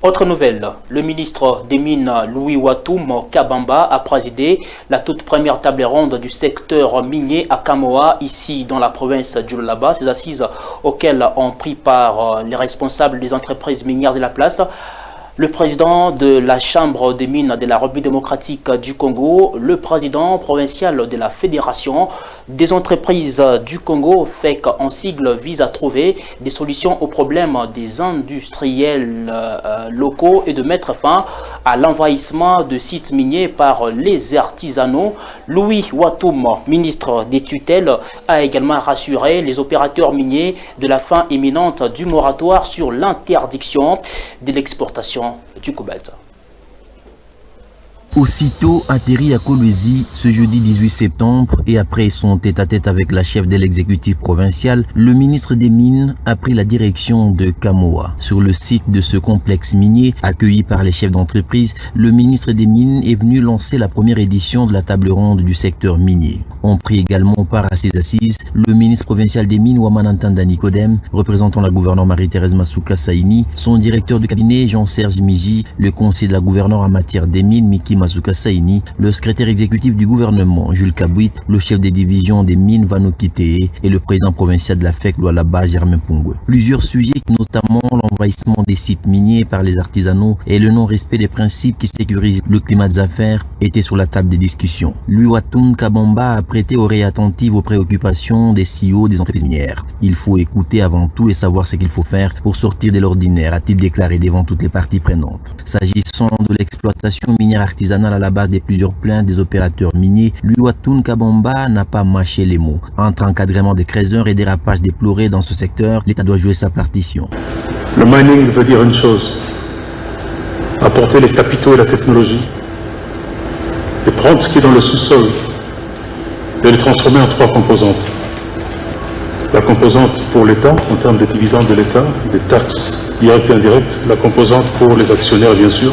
Autre nouvelle, le ministre des Mines Louis Watoum Kabamba a présidé la toute première table ronde du secteur minier à Kamoa, ici dans la province du Lualaba. Ces assises auxquelles ont pris part les responsables des entreprises minières de la place, le président de la Chambre des mines de la République démocratique du Congo, le président provincial de la Fédération des entreprises du Congo, FEC en sigle, vise à trouver des solutions aux problèmes des industriels locaux et de mettre fin à l'envahissement de sites miniers par les artisanaux. Louis Watoum, ministre des tutelles, a également rassuré les opérateurs miniers de la fin imminente du moratoire sur l'interdiction de l'exportation du cobalt. Aussitôt atterri à Kolwezi ce jeudi 18 septembre et après son tête-à-tête avec la chef de l'exécutif provincial, le ministre des Mines a pris la direction de Kamoa. Sur le site de ce complexe minier, accueilli par les chefs d'entreprise, le ministre des Mines est venu lancer la première édition de la table ronde du secteur minier. On prit également part à ces assises le ministre provincial des Mines Wamanantanda Nicodème, représentant la gouverneure Marie-Thérèse Masuka Saini, son directeur de cabinet Jean-Serge Miji, le conseiller de la gouverneure en matière des mines Miki Masuka Saini, le secrétaire exécutif du gouvernement Jules Kabouit, le chef des divisions des mines Vano Kitee et le président provincial de la FEC Lualaba Germain Pungwe. Plusieurs sujets, notamment l'envahissement des sites miniers par les artisanaux et le non-respect des principes qui sécurisent le climat des affaires, étaient sur la table des discussions. Louis Watoum Kabamba a prêté oreille attentive aux préoccupations des CEO des entreprises minières. Il faut écouter avant tout et savoir ce qu'il faut faire pour sortir de l'ordinaire, a-t-il déclaré devant toutes les parties prenantes. S'agissant de l'exploitation minière artisanale à la base de plusieurs plaintes des opérateurs miniers, Louis Watoum Kabamba n'a pas mâché les mots. Entre encadrement des creuseurs et dérapages déplorés dans ce secteur, l'État doit jouer sa partition. Le mining veut dire une chose: apporter les capitaux et la technologie, et prendre ce qui est dans le sous-sol et le transformer en trois composantes. La composante pour l'État, en termes de dividendes de l'État, des taxes directes et indirectes. La composante pour les actionnaires, bien sûr,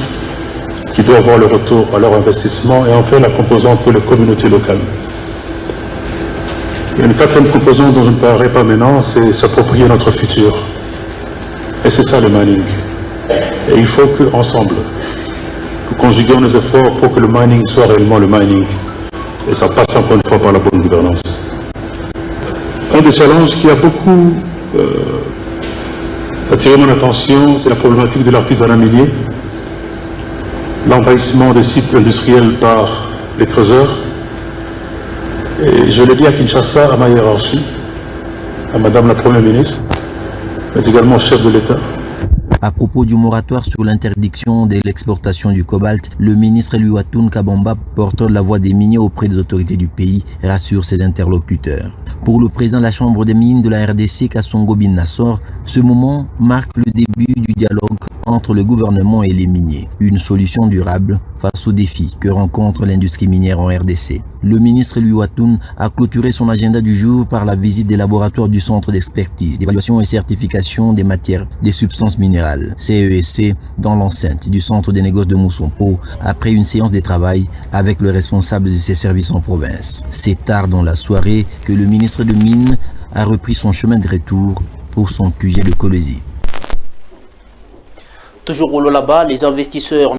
qui doivent avoir le retour à leur investissement. Et enfin, la composante pour les communautés locales. Il y a une quatrième composante dont je ne parlerai pas maintenant, c'est s'approprier notre futur. Et c'est ça le mining. Et il faut qu'ensemble, nous conjuguions nos efforts pour que le mining soit réellement le mining. Et ça passe encore une fois par la bonne gouvernance. Un des challenges qui a beaucoup attiré mon attention, c'est la problématique de l'artisanat minier, l'envahissement des sites industriels par les creuseurs. Et je l'ai dit à Kinshasa, à ma hiérarchie, à Madame la Première ministre, mais également au chef de l'État. À propos du moratoire sur l'interdiction de l'exportation du cobalt, le ministre Louis Watoum Kabamba, porteur de la voix des miniers auprès des autorités du pays, rassure ses interlocuteurs. Pour le président de la Chambre des mines de la RDC, Kassongo Bin Nassor, ce moment marque le début du dialogue entre le gouvernement et les miniers. Une solution durable face aux défis que rencontre l'industrie minière en RDC. Le ministre Louis Watoum a clôturé son agenda du jour par la visite des laboratoires du Centre d'expertise, d'évaluation et certification des matières des substances minérales, CESC, dans l'enceinte du Centre des négoces de Moussompo, après une séance de travail avec le responsable de ses services en province. C'est tard dans la soirée que le ministre de Mines a repris son chemin de retour pour son QG de Kolwezi. Toujours au Lualaba, les investisseurs